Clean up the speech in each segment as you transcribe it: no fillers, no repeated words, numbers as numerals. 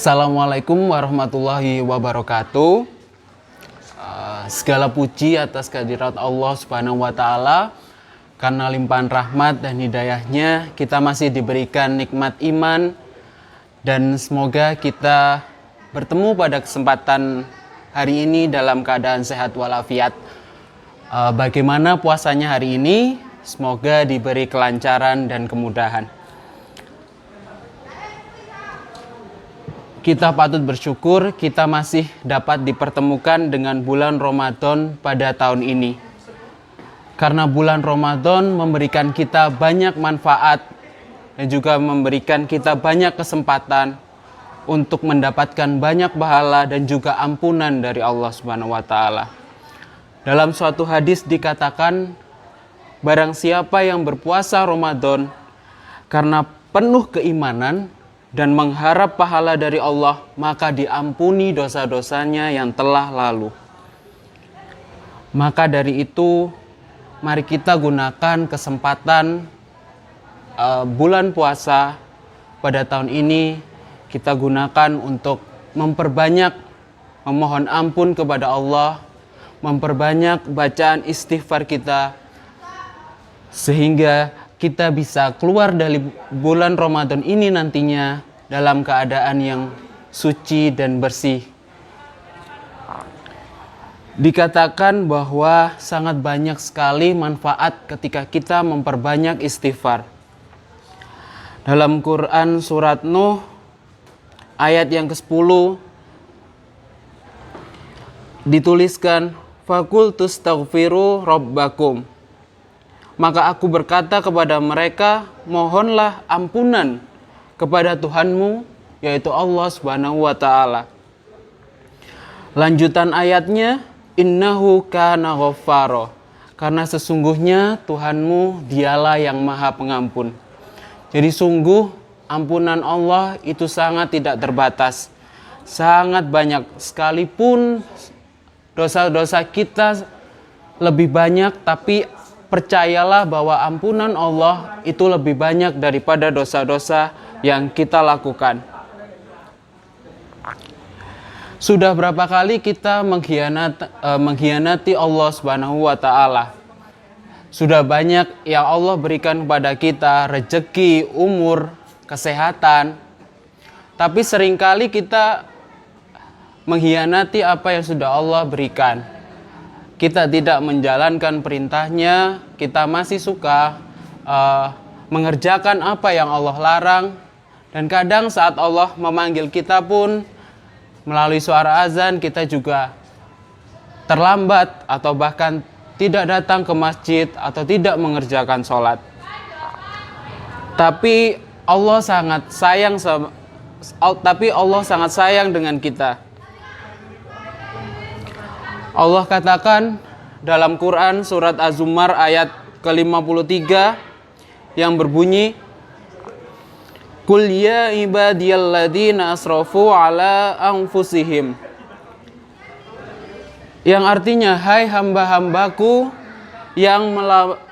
Assalamualaikum warahmatullahi wabarakatuh. Segala puji atas kehadirat Allah Subhanahu wa Ta'ala. Karena limpahan rahmat dan hidayahnya, kita masih diberikan nikmat iman. Dan semoga kita bertemu pada kesempatan hari ini dalam keadaan sehat walafiat. Bagaimana puasanya hari ini? Semoga diberi kelancaran dan kemudahan. Kita patut bersyukur kita masih dapat dipertemukan dengan bulan Ramadan pada tahun ini. Karena bulan Ramadan memberikan kita banyak manfaat dan juga memberikan kita banyak kesempatan untuk mendapatkan banyak pahala dan juga ampunan dari Allah Subhanahu wa Ta'ala. Dalam suatu hadis dikatakan, barang siapa yang berpuasa Ramadan karena penuh keimanan dan mengharap pahala dari Allah, maka diampuni dosa-dosanya yang telah lalu. Maka dari itu, mari kita gunakan kesempatan bulan puasa pada tahun ini. Kita gunakan untuk memperbanyak memohon ampun kepada Allah, memperbanyak bacaan istighfar kita, sehingga kita bisa keluar dari bulan Ramadan ini nantinya dalam keadaan yang suci dan bersih. Dikatakan bahwa sangat banyak sekali manfaat ketika kita memperbanyak istighfar. Dalam Quran surat Nuh ayat yang ke-10 dituliskan, "Fakultus taghfiru rabbakum." Maka aku berkata kepada mereka, mohonlah ampunan kepada Tuhanmu, yaitu Allah Subhanahu wa Ta'ala. Lanjutan ayatnya, innahu kana ghaffaro, karena sesungguhnya Tuhanmu dialah yang maha pengampun. Jadi sungguh ampunan Allah itu sangat tidak terbatas, sangat banyak. Sekalipun dosa-dosa kita lebih banyak, tapi percayalah bahwa ampunan Allah itu lebih banyak daripada dosa-dosa yang kita lakukan. Sudah berapa kali kita mengkhianati Allah Subhanahu wa Ta'ala? Sudah banyak yang Allah berikan kepada kita, rezeki, umur, kesehatan. Tapi seringkali kita mengkhianati apa yang sudah Allah berikan. Kita tidak menjalankan perintahnya, kita masih suka mengerjakan apa yang Allah larang. Dan kadang saat Allah memanggil kita pun melalui suara azan, kita juga terlambat atau bahkan tidak datang ke masjid atau tidak mengerjakan sholat. Tapi Allah sangat sayang dengan kita. Allah katakan dalam Quran surat Az-Zumar ayat ke-53 yang berbunyi, Qul ya ibadiyalladzina asrafu ala anfusihim. Yang artinya, hai hamba-hambaku yang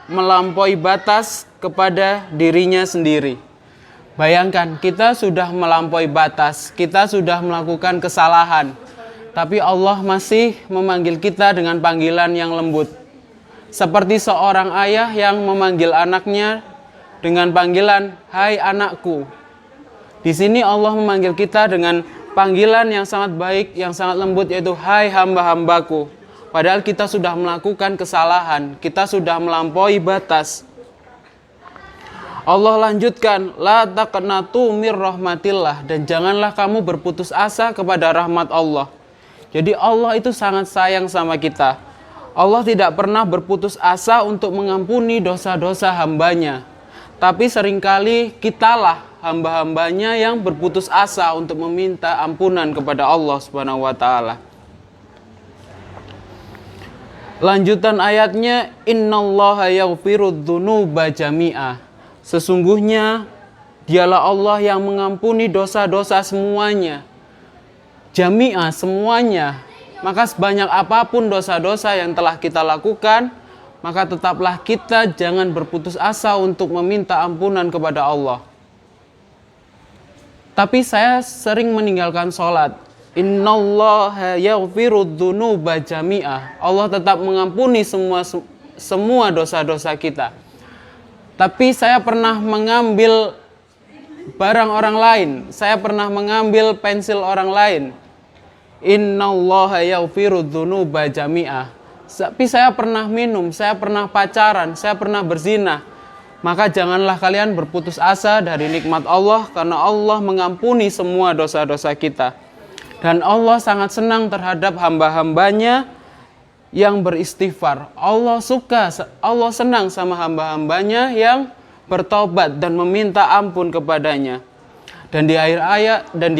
melampaui batas kepada dirinya sendiri. Bayangkan, kita sudah melampaui batas, kita sudah melakukan kesalahan. Tapi Allah masih memanggil kita dengan panggilan yang lembut. Seperti seorang ayah yang memanggil anaknya dengan panggilan, hai anakku. Di sini Allah memanggil kita dengan panggilan yang sangat baik, yang sangat lembut, yaitu hai hamba-hambaku. Padahal kita sudah melakukan kesalahan, kita sudah melampaui batas. Allah lanjutkan, la taqnatu mir rahmatillah, dan janganlah kamu berputus asa kepada rahmat Allah. Jadi Allah itu sangat sayang sama kita. Allah tidak pernah berputus asa untuk mengampuni dosa-dosa hambanya. Tapi seringkali kitalah hamba-hambanya yang berputus asa untuk meminta ampunan kepada Allah Subhanahu wa Ta'ala. Lanjutan ayatnya, innallaha yaghfirudz dzunuba jami'a. Sesungguhnya dialah Allah yang mengampuni dosa-dosa semuanya. Jami'ah, semuanya. Maka sebanyak apapun dosa-dosa yang telah kita lakukan, maka tetaplah kita jangan berputus asa untuk meminta ampunan kepada Allah. Tapi saya sering meninggalkan sholat. Innallaha yaghfirudz dzunuba jami'ah. Allah tetap mengampuni semua dosa-dosa kita. Tapi saya pernah mengambil barang orang lain. Saya pernah mengambil pensil orang lain. Innallaha yaghfirudz dzunuba jami'ah. Tapi saya pernah minum, saya pernah pacaran, saya pernah berzina. Maka janganlah kalian berputus asa dari nikmat Allah, karena Allah mengampuni semua dosa-dosa kita. Dan Allah sangat senang terhadap hamba-hambanya yang beristighfar. Allah senang sama hamba-hambanya yang bertobat dan meminta ampun kepadanya. Dan di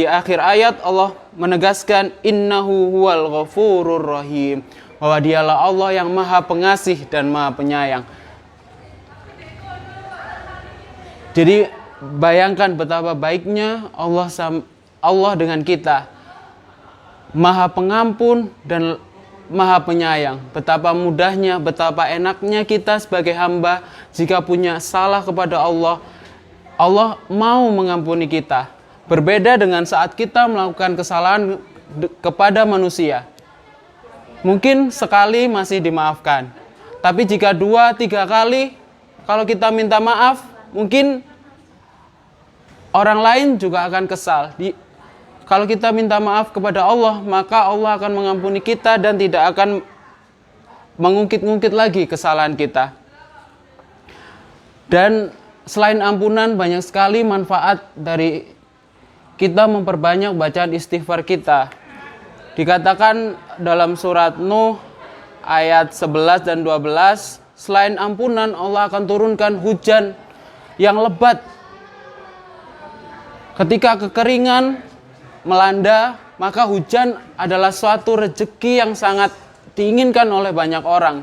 akhir ayat Allah menegaskan innahu huwal ghafurur rahim, bahwa dialah Allah yang maha pengasih dan maha penyayang. Jadi bayangkan betapa baiknya Allah dengan kita. Maha pengampun dan maha penyayang. Betapa mudahnya, betapa enaknya kita sebagai hamba jika punya salah kepada Allah. Allah mau mengampuni kita. Berbeda dengan saat kita melakukan kesalahan kepada manusia. Mungkin sekali masih dimaafkan. Tapi jika 2-3 kali, kalau kita minta maaf, mungkin orang lain juga akan kesal. Kalau kita minta maaf kepada Allah, maka Allah akan mengampuni kita dan tidak akan mengungkit-ungkit lagi kesalahan kita. Dan selain ampunan, banyak sekali manfaat dari kita memperbanyak bacaan istighfar kita. Dikatakan dalam surat Nuh ayat 11 dan 12, selain ampunan, Allah akan turunkan hujan yang lebat. Ketika kekeringan melanda, maka hujan adalah suatu rezeki yang sangat diinginkan oleh banyak orang.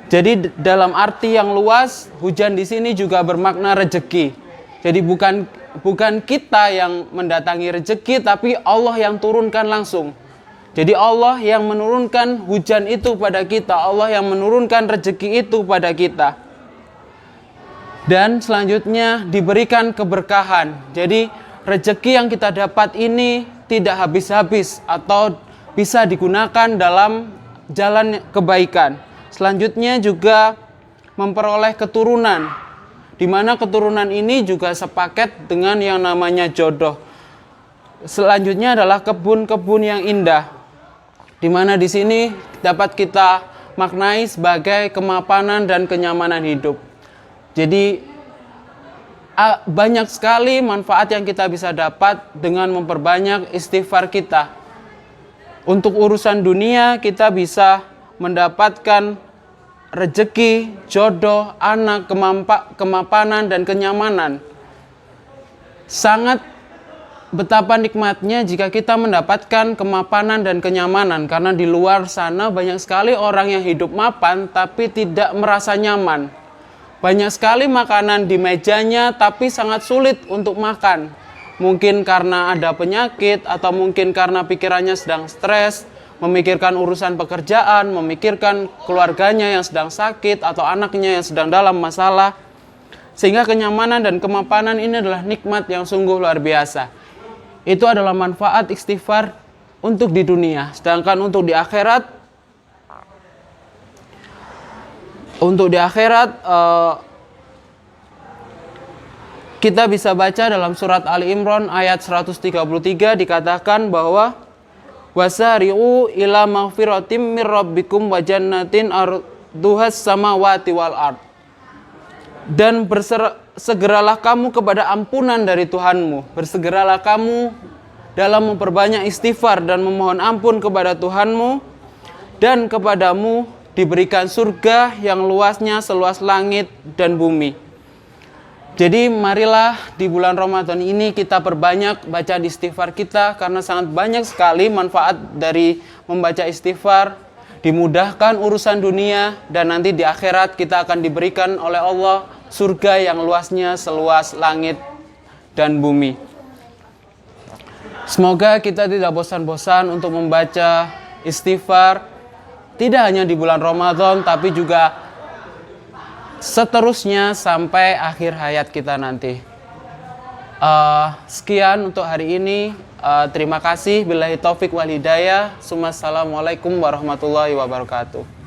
Jadi dalam arti yang luas, hujan di sini juga bermakna rezeki. Jadi bukan kita yang mendatangi rezeki, tapi Allah yang turunkan langsung. Jadi Allah yang menurunkan hujan itu pada kita, Allah yang menurunkan rezeki itu pada kita. Dan selanjutnya diberikan keberkahan. Jadi rezeki yang kita dapat ini tidak habis-habis atau bisa digunakan dalam jalan kebaikan. Selanjutnya juga memperoleh keturunan, di mana keturunan ini juga sepaket dengan yang namanya jodoh. Selanjutnya adalah kebun-kebun yang indah, di mana di sini dapat kita maknai sebagai kemapanan dan kenyamanan hidup. Jadi banyak sekali manfaat yang kita bisa dapat dengan memperbanyak istighfar kita. Untuk urusan dunia kita bisa mendapatkan rezeki, jodoh, anak, kemapanan, dan kenyamanan. Sangat betapa nikmatnya jika kita mendapatkan kemapanan dan kenyamanan, karena di luar sana banyak sekali orang yang hidup mapan tapi tidak merasa nyaman. Banyak sekali makanan di mejanya tapi sangat sulit untuk makan. Mungkin karena ada penyakit atau mungkin karena pikirannya sedang stres, memikirkan urusan pekerjaan, memikirkan keluarganya yang sedang sakit atau anaknya yang sedang dalam masalah. Sehingga kenyamanan dan kemapanan ini adalah nikmat yang sungguh luar biasa. Itu adalah manfaat istighfar untuk di dunia. Sedangkan untuk di akhirat, kita bisa baca dalam surat Ali Imran ayat 133 dikatakan bahwa wasari'u ila maghfiratim mir rabbikum wa jannatin arduhas samawati wal ard. Dan bersegeralah kamu kepada ampunan dari Tuhanmu. Bersegeralah kamu dalam memperbanyak istighfar dan memohon ampun kepada Tuhanmu, dan kepadamu diberikan surga yang luasnya seluas langit dan bumi. Jadi marilah di bulan Ramadan ini kita perbanyak bacaan istighfar kita, karena sangat banyak sekali manfaat dari membaca istighfar. Dimudahkan urusan dunia, dan nanti di akhirat kita akan diberikan oleh Allah surga yang luasnya seluas langit dan bumi. Semoga kita tidak bosan-bosan untuk membaca istighfar, tidak hanya di bulan Ramadan, tapi juga seterusnya sampai akhir hayat kita nanti. Sekian untuk hari ini. Terima kasih. Billahi taufik wal hidayah. Assalamualaikum warahmatullahi wabarakatuh.